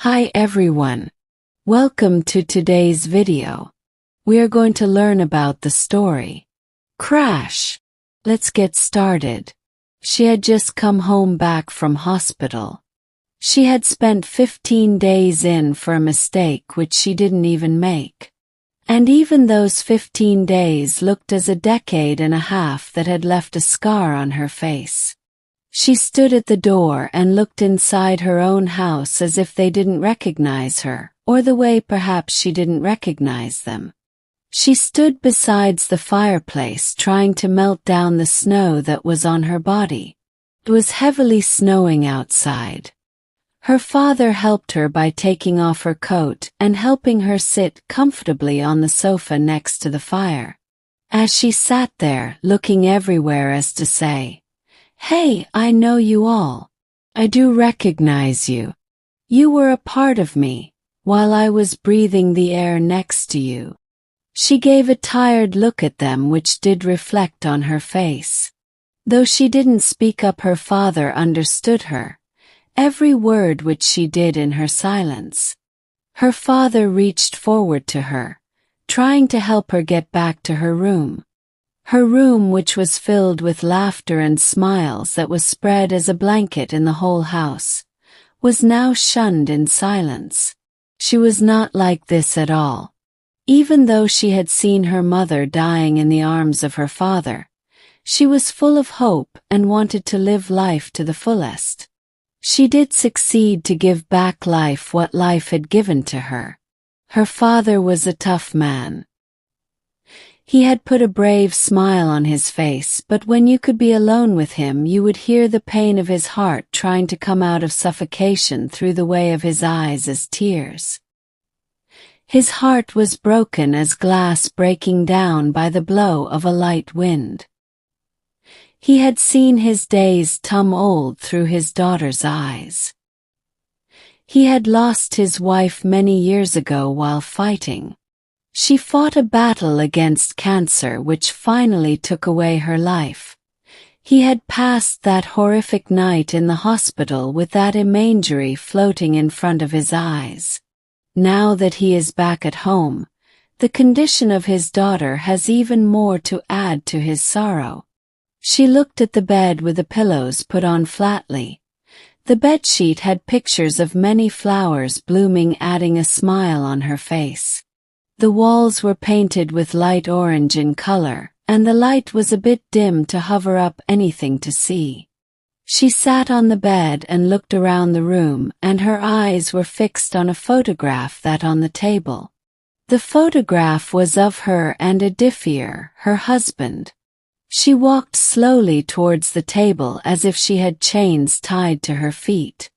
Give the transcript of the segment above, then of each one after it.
Hi everyone. Welcome to today's video. We are going to learn about the story Crash. Let's get started. She had just come home back from hospital. She had spent 15 days in for a mistake which she didn't even make. And even those 15 days looked as a decade and a half that had left a scar on her face. She stood at the door and looked inside her own house as if they didn't recognize her, or the way perhaps she didn't recognize them. She stood beside the fireplace trying to melt down the snow that was on her body. It was heavily snowing outside. Her father helped her by taking off her coat and helping her sit comfortably on the sofa next to the fire. As she sat there, looking everywhere as to say, "Hey, I know you all. I do recognize you. You were a part of me, while I was breathing the air next to you." She gave a tired look at them which did reflect on her face. Though she didn't speak up, her father understood her, every word which she did in her silence. Her father reached forward to her, trying to help her get back to her room. Her room, which was filled with laughter and smiles that was spread as a blanket in the whole house, was now shunned in silence. She was not like this at all. Even though she had seen her mother dying in the arms of her father, she was full of hope and wanted to live life to the fullest. She did succeed to give back life what life had given to her. Her father was a tough man. He had put a brave smile on his face, but when you could be alone with him you would hear the pain of his heart trying to come out of suffocation through the way of his eyes as tears. His heart was broken as glass breaking down by the blow of a light wind. He had seen his days come old through his daughter's eyes. He had lost his wife many years ago while fighting. She fought a battle against cancer which finally took away her life. He had passed that horrific night in the hospital with that imagery floating in front of his eyes. Now that he is back at home, the condition of his daughter has even more to add to his sorrow. She looked at the bed with the pillows put on flatly. The bedsheet had pictures of many flowers blooming, adding a smile on her face. The walls were painted with light orange in color, and the light was a bit dim to hover up anything to see. She sat on the bed and looked around the room, and her eyes were fixed on a photograph that on the table. The photograph was of her and Adifir, her husband. She walked slowly towards the table as if she had chains tied to her feet.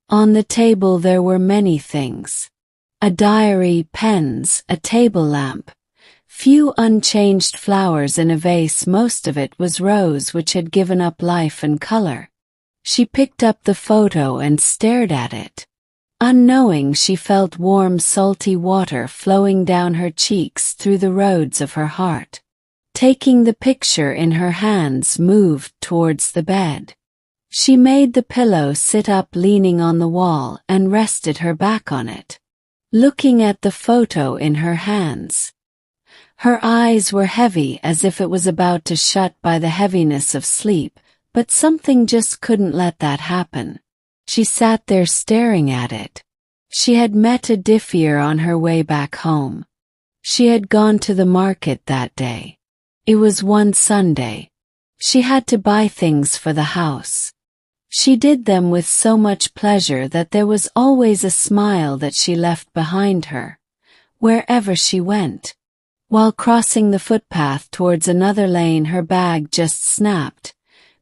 On the table there were many things. A diary, pens, a table lamp, few unchanged flowers in a vase. Most of it was rose which had given up life and color. She picked up the photo and stared at it. Unknowing, she felt warm, salty water flowing down her cheeks through the roads of her heart. Taking the picture in her hands, moved towards the bed. She made the pillow sit up, leaning on the wall, and rested her back on it, looking at the photo in her hands. Her eyes were heavy as if it was about to shut by the heaviness of sleep, but something just couldn't let that happen. She sat there staring at it. She had met Adifir on her way back home. She had gone to the market that day. It was one Sunday. She had to buy things for the house. She did them with so much pleasure that there was always a smile that she left behind her, wherever she went. While crossing the footpath towards another lane, her bag just snapped,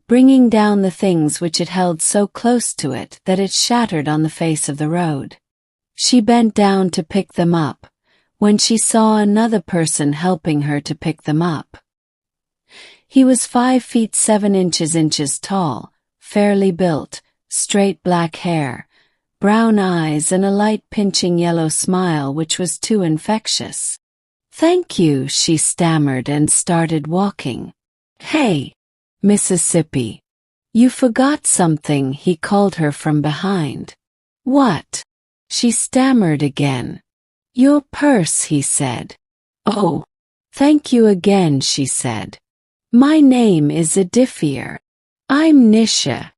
bringing down the things which it held so close to it that it shattered on the face of the road. She bent down to pick them up, when she saw another person helping her to pick them up. He was 5 feet 7 inches tall, fairly built, straight black hair, brown eyes, and a light pinching yellow smile which was too infectious. "Thank you," she stammered and started walking. "Hey, Mississippi. You forgot something," he called her from behind. "What?" She stammered again. Your purse, he said. Oh, thank you again, she said. My name is Adifir. I'm Nisha.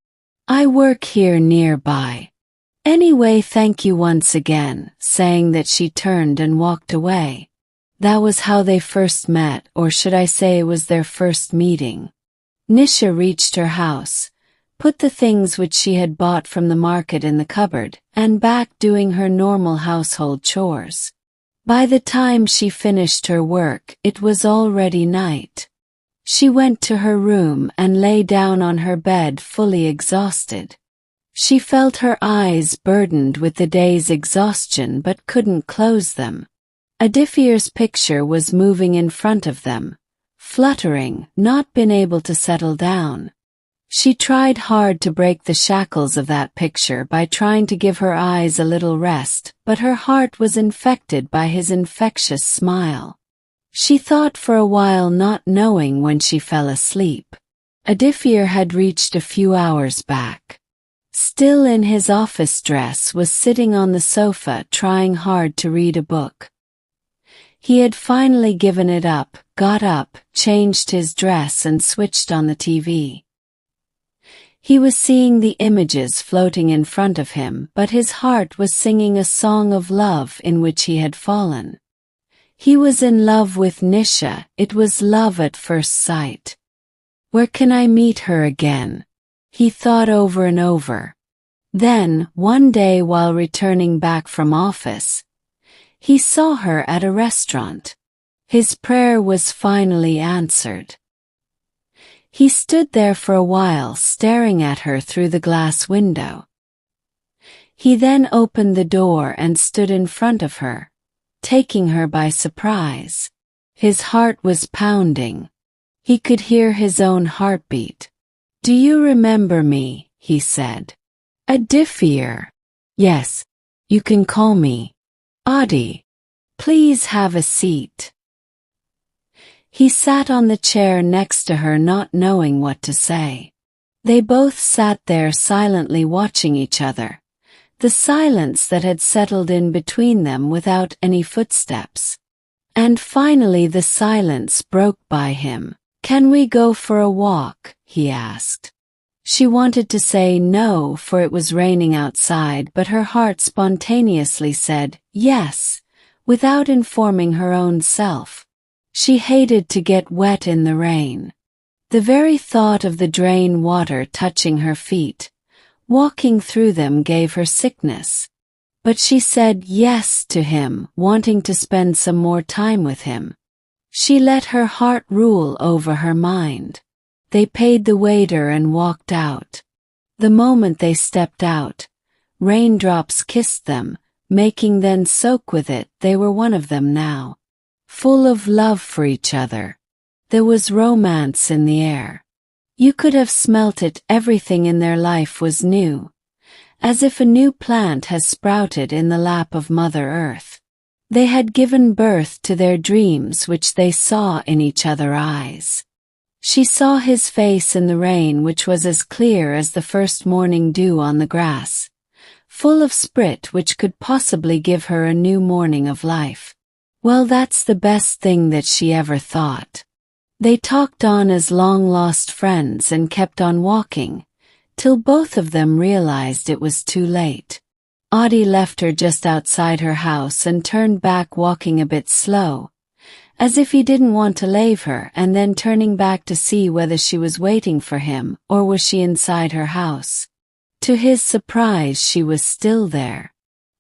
I work here nearby. Anyway, thank you once again, saying that she turned and walked away. That was how they first met, or should I say it was their first meeting. Nisha reached her house, put the things which she had bought from the market in the cupboard, and back doing her normal household chores. By the time she finished her work, it was already night. She went to her room and lay down on her bed fully exhausted. She felt her eyes burdened with the day's exhaustion but couldn't close them. Adifir's picture was moving in front of them, fluttering, not been able to settle down. She tried hard to break the shackles of that picture by trying to give her eyes a little rest, but her heart was infected by his infectious smile. She thought for a while, not knowing when she fell asleep. Adifir had reached a few hours back. Still in his office dress, was sitting on the sofa trying hard to read a book. He had finally given it up, got up, changed his dress and switched on the TV. He was seeing the images floating in front of him, but his heart was singing a song of love in which he had fallen. He was in love with Nisha, it was love at first sight. Where can I meet her again? He thought over and over. Then, one day while returning back from office, he saw her at a restaurant. His prayer was finally answered. He stood there for a while staring at her through the glass window. He then opened the door and stood in front of her, taking her by surprise. His heart was pounding. He could hear his own heartbeat. Do you remember me? He said. Adifir. Yes, you can call me Adi. Please have a seat. He sat on the chair next to her, not knowing what to say. They both sat there silently watching each other, the silence that had settled in between them without any footsteps. And finally the silence broke by him. Can we go for a walk? He asked. She wanted to say no, for it was raining outside, but her heart spontaneously said yes, without informing her own self. She hated to get wet in the rain. The very thought of the drain water touching her feet, walking through them, gave her sickness. But she said yes to him, wanting to spend some more time with him. She let her heart rule over her mind. They paid the waiter and walked out. The moment they stepped out, raindrops kissed them, making them soak with it. They were one of them now, full of love for each other. There was romance in the air. You could have smelt it. Everything in their life was new, as if a new plant has sprouted in the lap of Mother Earth. They had given birth to their dreams, which they saw in each other's eyes. She saw his face in the rain, which was as clear as the first morning dew on the grass, full of spirit which could possibly give her a new morning of life. Well, that's the best thing that she ever thought. They talked on as long-lost friends and kept on walking, till both of them realized it was too late. Adi left her just outside her house and turned back, walking a bit slow, as if he didn't want to leave her, and then turning back to see whether she was waiting for him or was she inside her house. To his surprise, she was still there.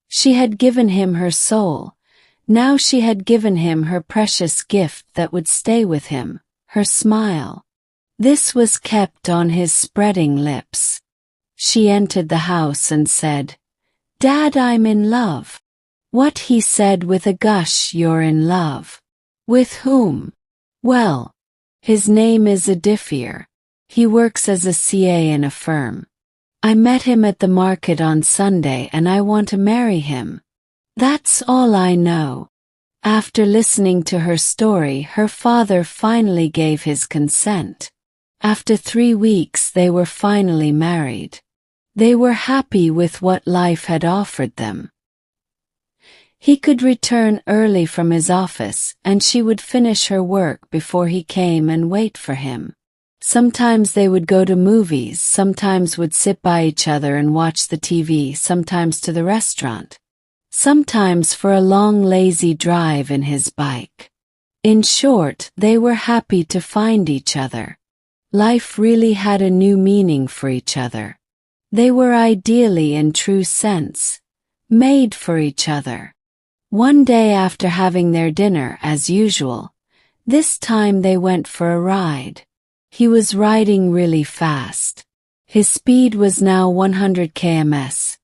She had given him her soul. Now she had given him her precious gift that would stay with him, her smile. This was kept on his spreading lips. She entered the house and said, "Dad, I'm in love." What? He said with a gush. You're in love? With whom? Well, his name is Adifir. He works as a CA in a firm. I met him at the market on Sunday and I want to marry him. That's all I know. After listening to her story, her father finally gave his consent. After 3 weeks they were finally married. They were happy with what life had offered them. He could return early from his office and she would finish her work before he came and wait for him. Sometimes they would go to movies, sometimes would sit by each other and watch the TV, sometimes to the restaurant, sometimes for a long lazy drive in his bike. In short, they were happy to find each other. Life really had a new meaning for each other. They were ideally, in true sense, made for each other. One day after having their dinner as usual, this time they went for a ride. He was riding really fast. His speed was now 100 km/h.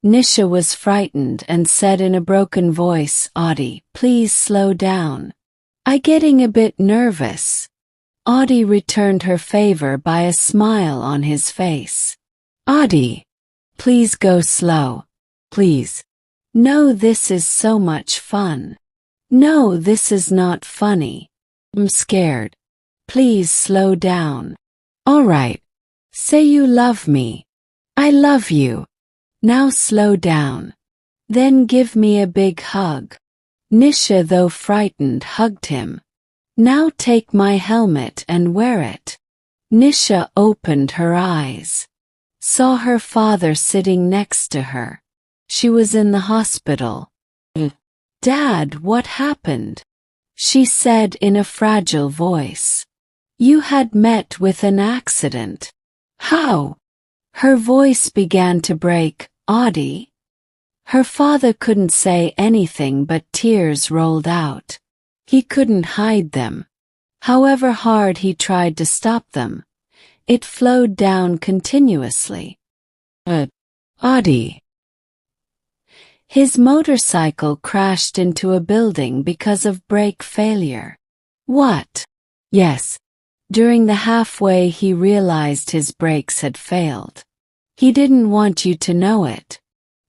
Nisha was frightened and said in a broken voice, "Audie, please slow down. I'm getting a bit nervous." Audie returned her favor by a smile on his face. "Audie, please go slow. Please. No, this is so much fun. No, this is not funny. I'm scared. Please slow down. All right. Say you love me. I love you. Now slow down. Then give me a big hug." Nisha, though frightened, hugged him. "Now take my helmet and wear it." Nisha opened her eyes. Saw her father sitting next to her. She was in the hospital. "Dad, what happened?" she said in a fragile voice. "You had met with an accident." "How?" Her voice began to break. "Audie?" Her father couldn't say anything but tears rolled out. He couldn't hide them. However hard he tried to stop them, it flowed down continuously. "Audie." His motorcycle crashed into a building because of brake failure. "What?" "Yes." During the halfway he realized his brakes had failed. He didn't want you to know it.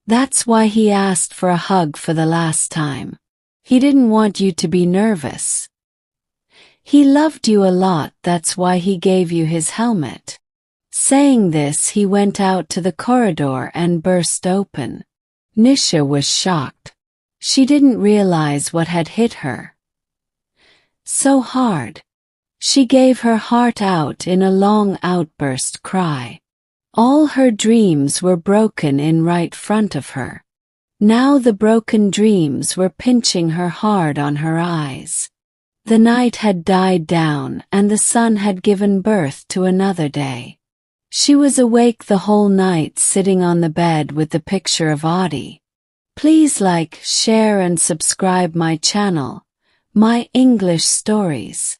That's why he asked for a hug for the last time. He didn't want you to be nervous. He loved you a lot, that's why he gave you his helmet. Saying this, he went out to the corridor and burst open. Nisha was shocked. She didn't realize what had hit her so hard. She gave her heart out in a long outburst cry. All her dreams were broken in right front of her. Now the broken dreams were pinching her hard on her eyes. The night had died down and the sun had given birth to another day. She was awake the whole night, sitting on the bed with the picture of Audie. Please like, share and subscribe my channel, My English Stories.